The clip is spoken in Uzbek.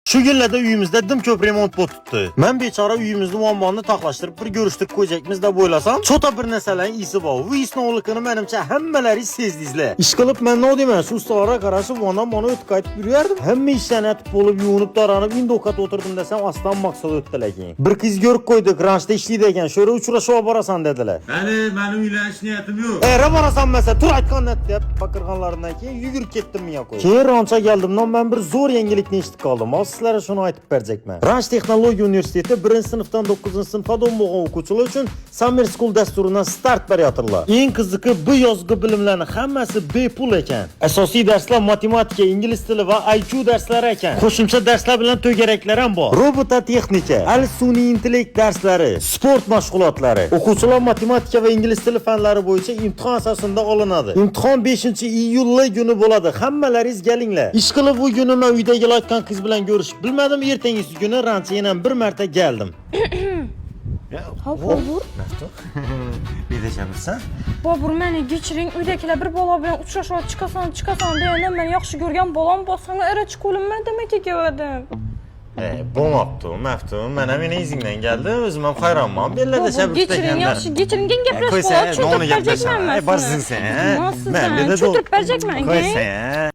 Şu günlerde uyumuzda dim köp remont bot tuttu. Ben beçara uyumuzun muammanını taklaştırıp bir görüştük koyacakmız da boylasam. Çota bir neselen iyisi var. Bu iyisinin oğlukını menimçe hemmeleri sezdizle. İş kılıp ben ne diyeyim şu ustalara karşı ondan bana ötük ayıp yürüyerdim. Hemme işlerine tutup olup yuğunup daranıp indokat oturdum desem aslan maksadı öttülekin. Bir kız görüp koyduk rançta işliydiken şöyle uçuraşıva barasan dediler. Benim iyileş niyetim yok. Barasan mesela tur aytkan net deyip bakırganlarından keyin yugurip kettim mi yakoy. Keyin rança geldim ben bir zor yengilikni eşitip kaldım. Sizlere şunu aytip verecekmen. Ranch Texnologiya Üniversiteti 1 sınıfdan 9 sınıfa doğmagan okuçular üçün Summer School dasturundan start beryatırlar. Eng qiziqi bu yozgi bilimlarning hammasi bepul ekan. Asosiy darslar matematika, ingliz tili va IQ darslari ekan. Qo'shimcha darslar bilan to'garaklar ham bor. Robototexnika, al-sun'iy intellekt darslari, sport mashg'ulotlari. O'quvchilar matematika va ingliz tili fanlari bo'yicha imtihon asosida olinadi. Imtihon 5-iyul kuni bo'ladi. Hammalaringiz kelinglar. Ish qilib bu kuni men uydagi aytgan qiz bilan görüşüp bilmedim, ertengisi günü rançayla bir merte geldim. Ha Bobur. Nafto? Bir de çevirsen? Bobur meni geçiring, uydagilar bir bola bilan uchrashib chiqasan deganda men yaxshi ko'rgan bolam bosanga era chiqolimman demak kelgandim. Bo'lmabdi, maftu. Mana meni izingdan keldi, o'zim ham hayronman. Bellarda chapib Geçiring, yaxshi, geçiring gaplashib qolib, tushuntirib berjekman men. Borsing sen. Men tushuntirib berjekman. Qo'ysan.